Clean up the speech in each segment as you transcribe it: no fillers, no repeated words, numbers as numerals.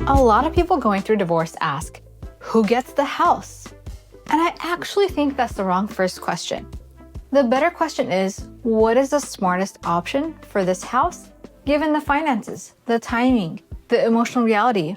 A lot of people going through divorce ask, who gets the house? And I actually think that's the wrong first question. The better question is, what is the smartest option for this house, given the finances, the timing, the emotional reality,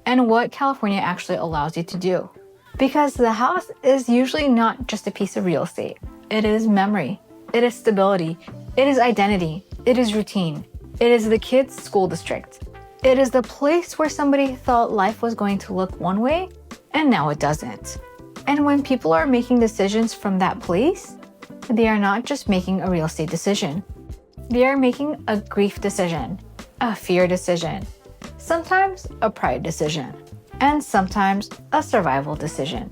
and what California actually allows you to do? Because the house is usually not just a piece of real estate. It is memory. It is stability. It is identity. It is routine. It is the kids' school district. It is the place where somebody thought life was going to look one way, and now it doesn't. And when people are making decisions from that place, they are not just making a real estate decision. They are making a grief decision, a fear decision, sometimes a pride decision, and sometimes a survival decision.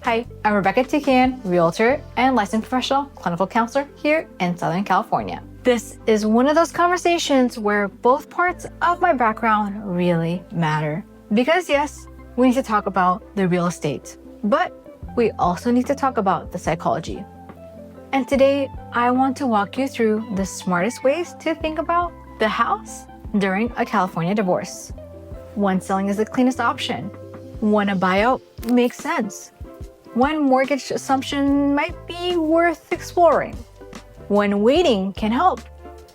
Hi, I'm Rebecca Tekeian, realtor and licensed professional clinical counselor here in Southern California. This is one of those conversations where both parts of my background really matter. Because yes, we need to talk about the real estate, but we also need to talk about the psychology. And today, I want to walk you through the smartest ways to think about the house during a California divorce. When selling is the cleanest option, when a buyout makes sense, when mortgage assumption might be worth exploring, when waiting can help,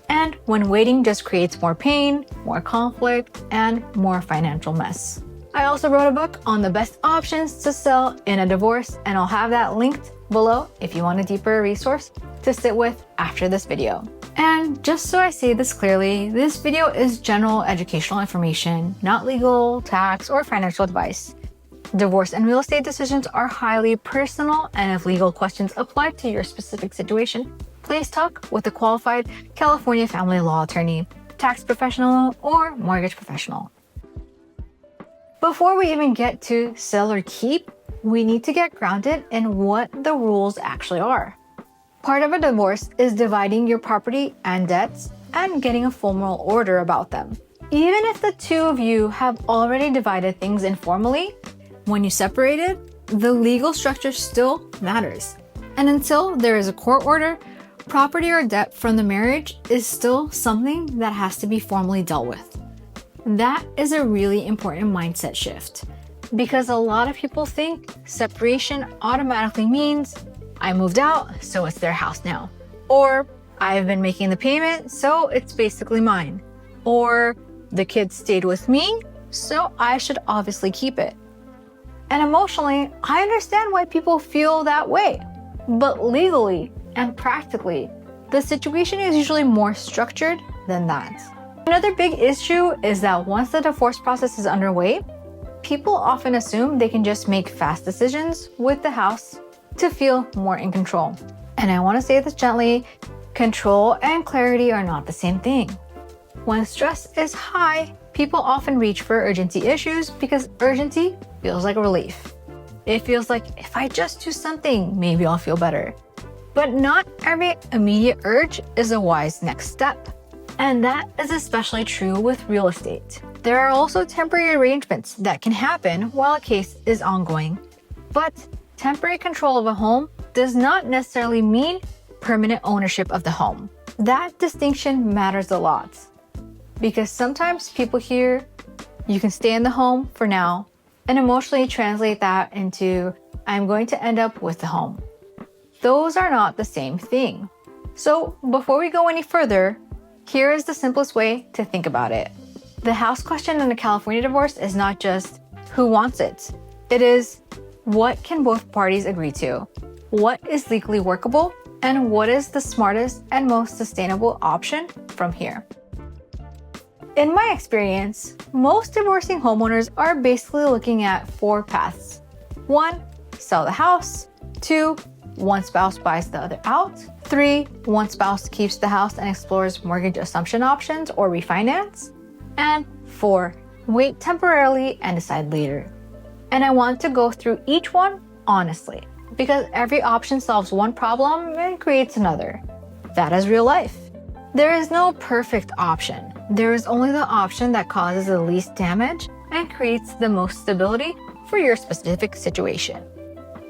and when waiting just creates more pain, more conflict, and more financial mess. I also wrote a book on the best options to sell in a divorce, and I'll have that linked below if you want a deeper resource to sit with after this video. And just so I say this clearly, this video is general educational information, not legal, tax, or financial advice. Divorce and real estate decisions are highly personal, and if legal questions apply to your specific situation, please talk with a qualified California family law attorney, tax professional, or mortgage professional. Before we even get to sell or keep, we need to get grounded in what the rules actually are. Part of a divorce is dividing your property and debts and getting a formal order about them. Even if the two of you have already divided things informally, when you separated, the legal structure still matters. And until there is a court order, property or debt from the marriage is still something that has to be formally dealt with. That is a really important mindset shift, because a lot of people think separation automatically means I moved out, so it's their house now. Or I've been making the payment, so it's basically mine. Or the kids stayed with me, so I should obviously keep it. And emotionally, I understand why people feel that way. But legally and practically, the situation is usually more structured than that. Another big issue is that once the divorce process is underway, people often assume they can just make fast decisions with the house to feel more in control. And I want to say this gently, control and clarity are not the same thing. When stress is high, people often reach for urgency issues because urgency feels like relief. It feels like if I just do something, maybe I'll feel better. But not every immediate urge is a wise next step. And that is especially true with real estate. There are also temporary arrangements that can happen while a case is ongoing. But temporary control of a home does not necessarily mean permanent ownership of the home. That distinction matters a lot. Because sometimes people hear, you can stay in the home for now, and emotionally translate that into, I'm going to end up with the home. Those are not the same thing. So before we go any further, here is the simplest way to think about it. The house question in a California divorce is not just who wants it. It is what can both parties agree to? What is legally workable? And what is the smartest and most sustainable option from here? In my experience, most divorcing homeowners are basically looking at 4 paths. 1, sell the house. 2, one spouse buys the other out. 3, one spouse keeps the house and explores mortgage assumption options or refinance. And 4, wait temporarily and decide later. And I want to go through each one honestly, because every option solves one problem and creates another. That is real life. There is no perfect option. There is only the option that causes the least damage and creates the most stability for your specific situation.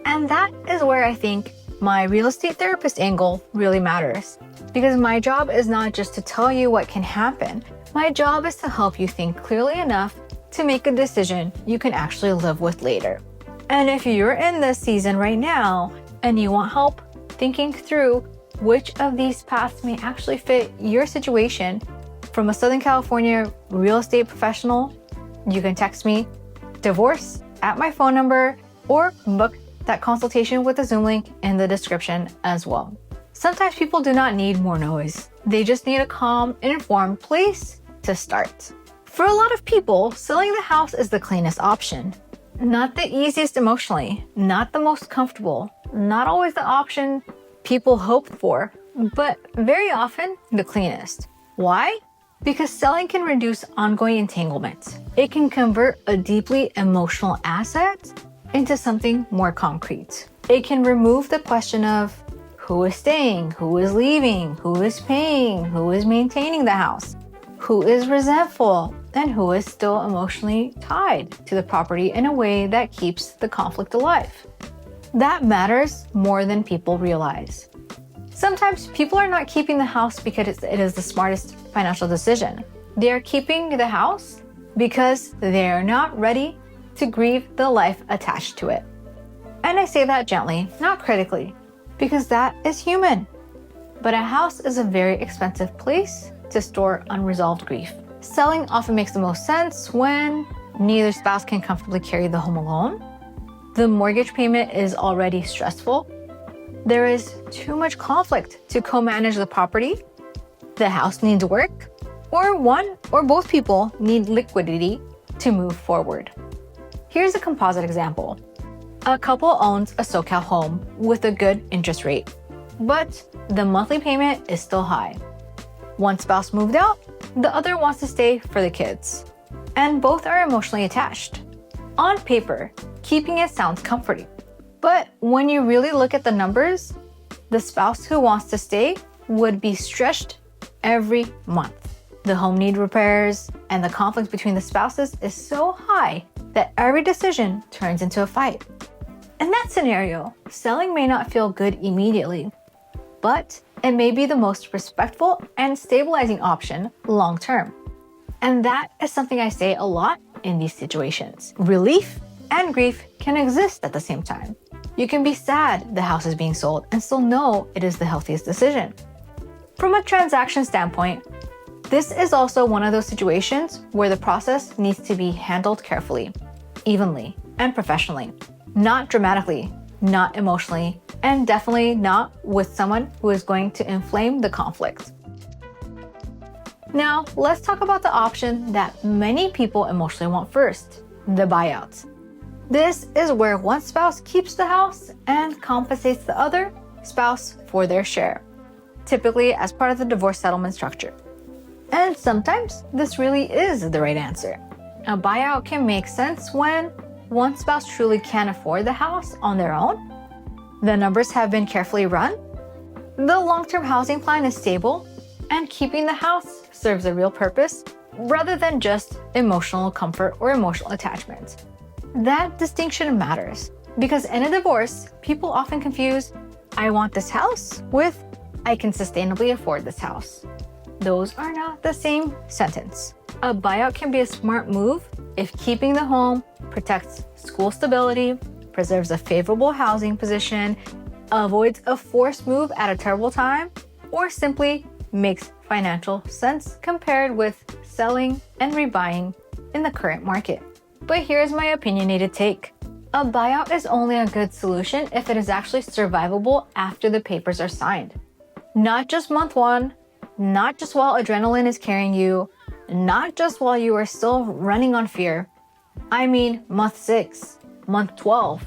And that is where I think my real estate therapist angle really matters. Because my job is not just to tell you what can happen. My job is to help you think clearly enough to make a decision you can actually live with later. And if you're in this season right now and you want help thinking through which of these paths may actually fit your situation from a Southern California real estate professional, you can text me divorce at my phone number or book that consultation with the Zoom link in the description as well. Sometimes people do not need more noise. They just need a calm and informed place to start. For a lot of people, selling the house is the cleanest option. Not the easiest emotionally, not the most comfortable, not always the option people hoped for, but very often the cleanest. Why? Because selling can reduce ongoing entanglement. It can convert a deeply emotional asset into something more concrete. It can remove the question of who is staying, who is leaving, who is paying, who is maintaining the house, who is resentful, and who is still emotionally tied to the property in a way that keeps the conflict alive. That matters more than people realize. Sometimes people are not keeping the house because it is the smartest financial decision. They are keeping the house because they are not ready to grieve the life attached to it. And I say that gently, not critically, because that is human. But a house is a very expensive place to store unresolved grief. Selling often makes the most sense when neither spouse can comfortably carry the home alone. The mortgage payment is already stressful. There is too much conflict to co-manage the property. The house needs work, or one or both people need liquidity to move forward. Here's a composite example. A couple owns a SoCal home with a good interest rate, but the monthly payment is still high. One spouse moved out, the other wants to stay for the kids, and both are emotionally attached. On paper, keeping it sounds comforting, but when you really look at the numbers, the spouse who wants to stay would be stretched every month. The home needs repairs, and the conflict between the spouses is so high that every decision turns into a fight. In that scenario, selling may not feel good immediately, but it may be the most respectful and stabilizing option long term. And that is something I say a lot in these situations. Relief and grief can exist at the same time. You can be sad the house is being sold and still know it is the healthiest decision. From a transaction standpoint, this is also one of those situations where the process needs to be handled carefully, evenly, and professionally. Not dramatically, not emotionally, and definitely not with someone who is going to inflame the conflict. Now, let's talk about the option that many people emotionally want first, the buyout. This is where one spouse keeps the house and compensates the other spouse for their share, typically as part of the divorce settlement structure. And sometimes this really is the right answer. A buyout can make sense when one spouse truly can't afford the house on their own, the numbers have been carefully run, the long-term housing plan is stable, and keeping the house serves a real purpose rather than just emotional comfort or emotional attachment. That distinction matters because in a divorce, people often confuse "I want this house" with "I can sustainably afford this house." Those are not the same sentence. A buyout can be a smart move if keeping the home protects school stability, preserves a favorable housing position, avoids a forced move at a terrible time, or simply makes financial sense compared with selling and rebuying in the current market. But here's my opinionated take. A buyout is only a good solution if it is actually survivable after the papers are signed. Not just month one, not just while adrenaline is carrying you, not just while you are still running on fear. I mean month 6, month 12,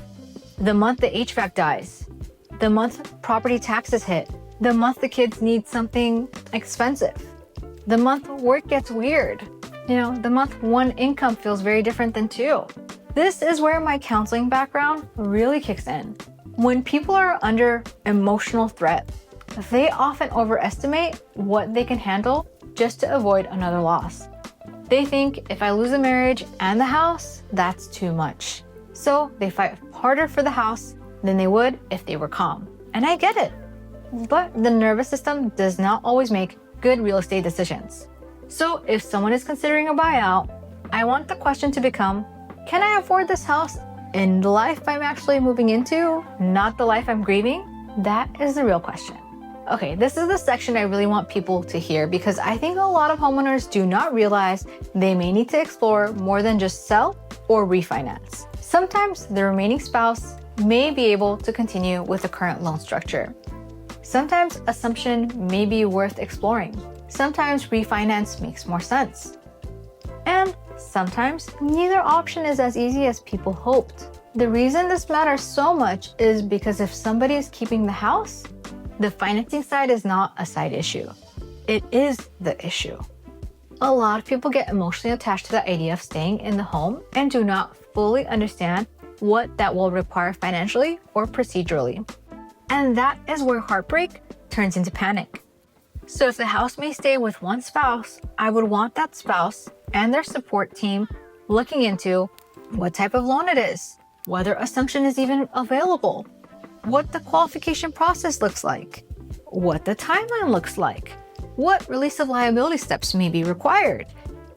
the month the HVAC dies, the month property taxes hit, the month the kids need something expensive, the month work gets weird, the month one income feels very different than 2. This is where my counseling background really kicks in. When people are under emotional threat, they often overestimate what they can handle just to avoid another loss. They think if I lose a marriage and the house, that's too much. So they fight harder for the house than they would if they were calm. And I get it. But the nervous system does not always make good real estate decisions. So if someone is considering a buyout, I want the question to become, can I afford this house in the life I'm actually moving into, not the life I'm grieving? That is the real question. Okay, this is the section I really want people to hear because I think a lot of homeowners do not realize they may need to explore more than just sell or refinance. Sometimes the remaining spouse may be able to continue with the current loan structure. Sometimes assumption may be worth exploring. Sometimes refinance makes more sense. And sometimes neither option is as easy as people hoped. The reason this matters so much is because if somebody is keeping the house, the financing side is not a side issue. It is the issue. A lot of people get emotionally attached to the idea of staying in the home and do not fully understand what that will require financially or procedurally. And that is where heartbreak turns into panic. So if the house may stay with one spouse, I would want that spouse and their support team looking into what type of loan it is, whether assumption is even available, what the qualification process looks like, what the timeline looks like, what release of liability steps may be required,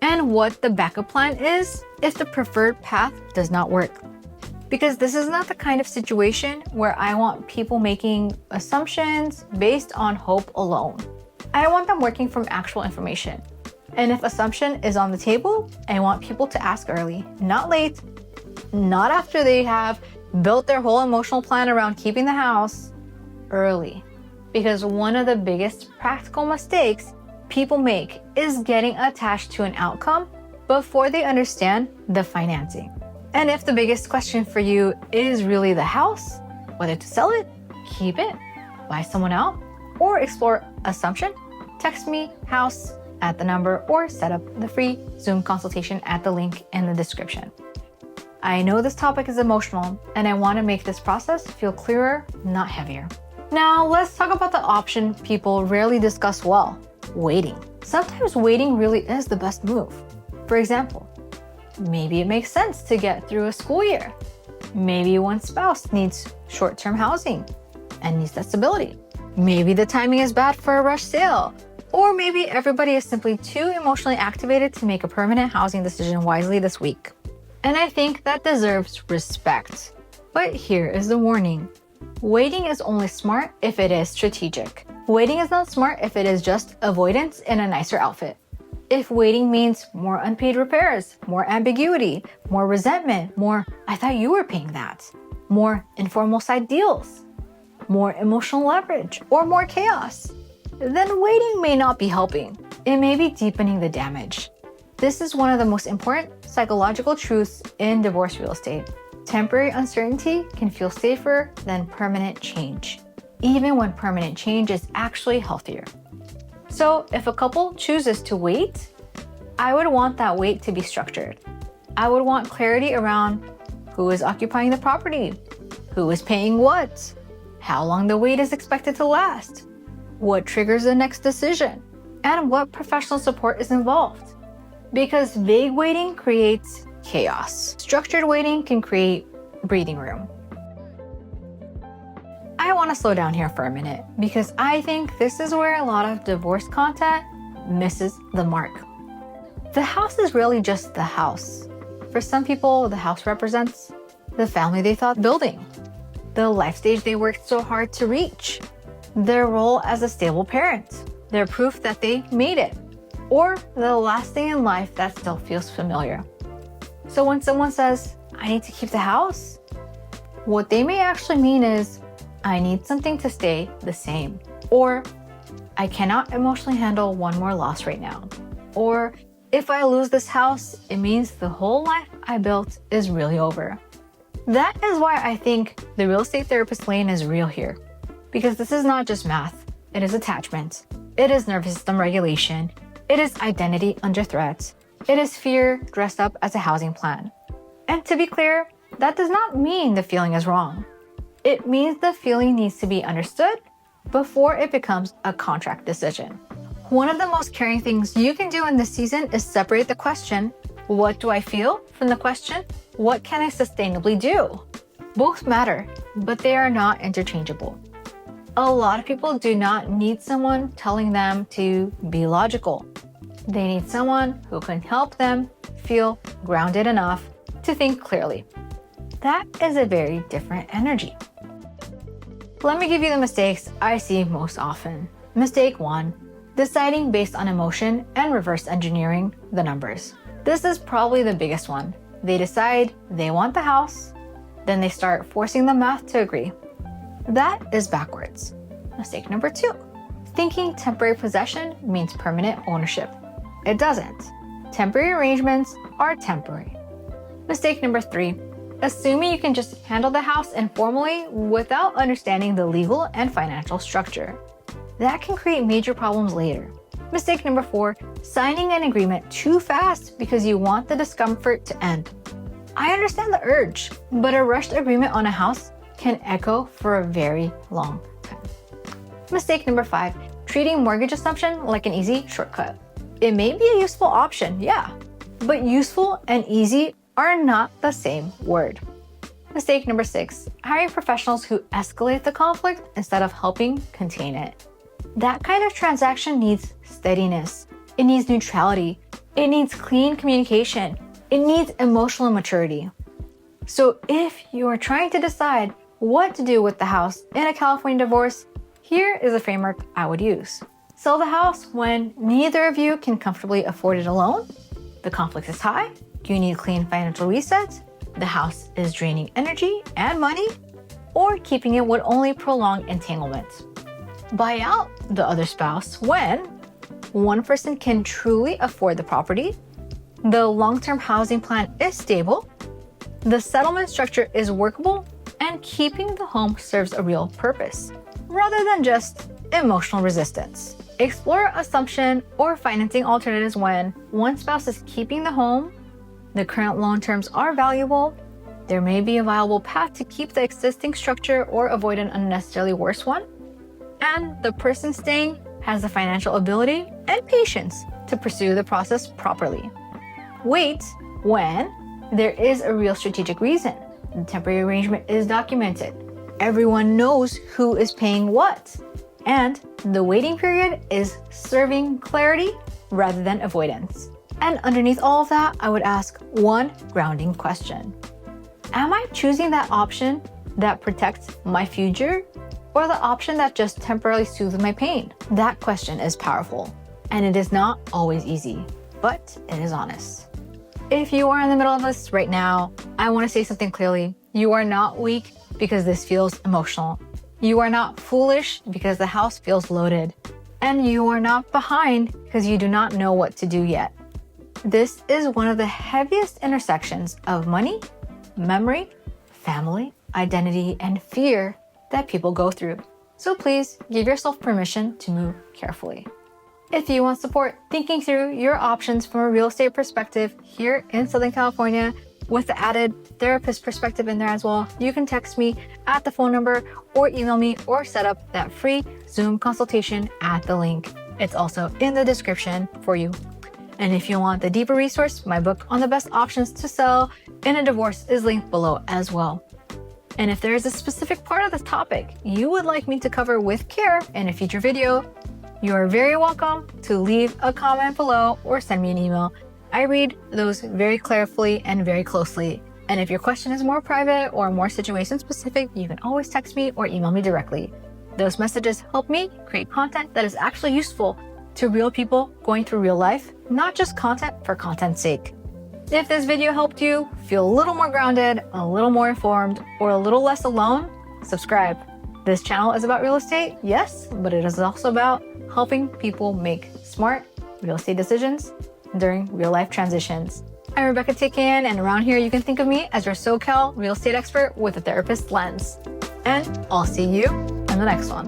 and what the backup plan is if the preferred path does not work. Because this is not the kind of situation where I want people making assumptions based on hope alone. I want them working from actual information. And if assumption is on the table, I want people to ask early, not late, not after they have built their whole emotional plan around keeping the house, early. Because one of the biggest practical mistakes people make is getting attached to an outcome before they understand the financing. And if the biggest question for you is really the house, whether to sell it, keep it, buy someone out, or explore assumption, text me house at the number or set up the free Zoom consultation at the link in the description. I know this topic is emotional and I want to make this process feel clearer, not heavier. Now let's talk about the option people rarely discuss well, waiting. Sometimes waiting really is the best move. For example, maybe it makes sense to get through a school year. Maybe one spouse needs short-term housing and needs that stability. Maybe the timing is bad for a rush sale. Or maybe everybody is simply too emotionally activated to make a permanent housing decision wisely this week. And I think that deserves respect. But here is the warning. Waiting is only smart if it is strategic. Waiting is not smart if it is just avoidance in a nicer outfit. If waiting means more unpaid repairs, more ambiguity, more resentment, more, I thought you were paying that, more informal side deals, more emotional leverage, or more chaos, then waiting may not be helping. It may be deepening the damage. This is one of the most important psychological truths in divorce real estate. Temporary uncertainty can feel safer than permanent change, even when permanent change is actually healthier. So if a couple chooses to wait, I would want that wait to be structured. I would want clarity around who is occupying the property, who is paying what, how long the wait is expected to last, what triggers the next decision, and what professional support is involved. Because vague waiting creates chaos. Structured waiting can create breathing room. I want to slow down here for a minute because I think this is where a lot of divorce content misses the mark. The house is really just the house. For some people, the house represents the family they thought building, the life stage they worked so hard to reach, their role as a stable parent, their proof that they made it, or the last thing in life that still feels familiar. So when someone says, I need to keep the house, what they may actually mean is, I need something to stay the same. Or, I cannot emotionally handle one more loss right now. Or, if I lose this house, it means the whole life I built is really over. That is why I think the real estate therapist lane is real here. Because this is not just math, it is attachment, it is nervous system regulation, it is identity under threat, it is fear dressed up as a housing plan. And to be clear, that does not mean the feeling is wrong. It means the feeling needs to be understood before it becomes a contract decision. One of the most caring things you can do in this season is separate the question, what do I feel, from the question, what can I sustainably do? Both matter, but they are not interchangeable. A lot of people do not need someone telling them to be logical. They need someone who can help them feel grounded enough to think clearly. That is a very different energy. Let me give you the mistakes I see most often. Mistake 1, deciding based on emotion and reverse engineering the numbers. This is probably the biggest one. They decide they want the house, then they start forcing the math to agree. That is backwards. Mistake number 2, thinking temporary possession means permanent ownership. It doesn't. Temporary arrangements are temporary. Mistake number 3, assuming you can just handle the house informally without understanding the legal and financial structure. That can create major problems later. Mistake number 4, signing an agreement too fast because you want the discomfort to end. I understand the urge, but a rushed agreement on a house can echo for a very long time. Mistake number 5, treating mortgage assumption like an easy shortcut. It may be a useful option, yeah, but useful and easy are not the same word. Mistake number 6, hiring professionals who escalate the conflict instead of helping contain it. That kind of transaction needs steadiness. It needs neutrality. It needs clean communication. It needs emotional maturity. So if you are trying to decide what to do with the house in a California divorce, here is a framework I would use. Sell the house when neither of you can comfortably afford it alone, the conflict is high, you need clean financial resets, the house is draining energy and money, or keeping it would only prolong entanglement. Buy out the other spouse when one person can truly afford the property, the long-term housing plan is stable, the settlement structure is workable, and keeping the home serves a real purpose, rather than just emotional resistance. Explore assumption or financing alternatives when one spouse is keeping the home, the current loan terms are valuable, there may be a viable path to keep the existing structure or avoid an unnecessarily worse one, and the person staying has the financial ability and patience to pursue the process properly. Wait when there is a real strategic reason. The temporary arrangement is documented. Everyone knows who is paying what. And the waiting period is serving clarity rather than avoidance. And underneath all of that, I would ask one grounding question. Am I choosing that option that protects my future or the option that just temporarily soothes my pain? That question is powerful, and it is not always easy, but it is honest. If you are in the middle of this right now, I want to say something clearly. You are not weak because this feels emotional. You are not foolish because the house feels loaded. And you are not behind because you do not know what to do yet. This is one of the heaviest intersections of money, memory, family, identity, and fear that people go through. So please give yourself permission to move carefully. If you want support thinking through your options from a real estate perspective here in Southern California, with the added therapist perspective in there as well, you can text me at the phone number or email me or set up that free Zoom consultation at the link. It's also in the description for you. And if you want the deeper resource, my book on the best options to sell in a divorce is linked below as well. And if there is a specific part of this topic you would like me to cover with care in a future video, you are very welcome to leave a comment below or send me an email. I read those very carefully and very closely. And if your question is more private or more situation specific, you can always text me or email me directly. Those messages help me create content that is actually useful to real people going through real life, not just content for content's sake. If this video helped you feel a little more grounded, a little more informed, or a little less alone, subscribe. This channel is about real estate, yes, but it is also about helping people make smart real estate decisions during real life transitions. I'm Rebecca Tekeian, and around here you can think of me as your SoCal real estate expert with a therapist lens. And I'll see you in the next one.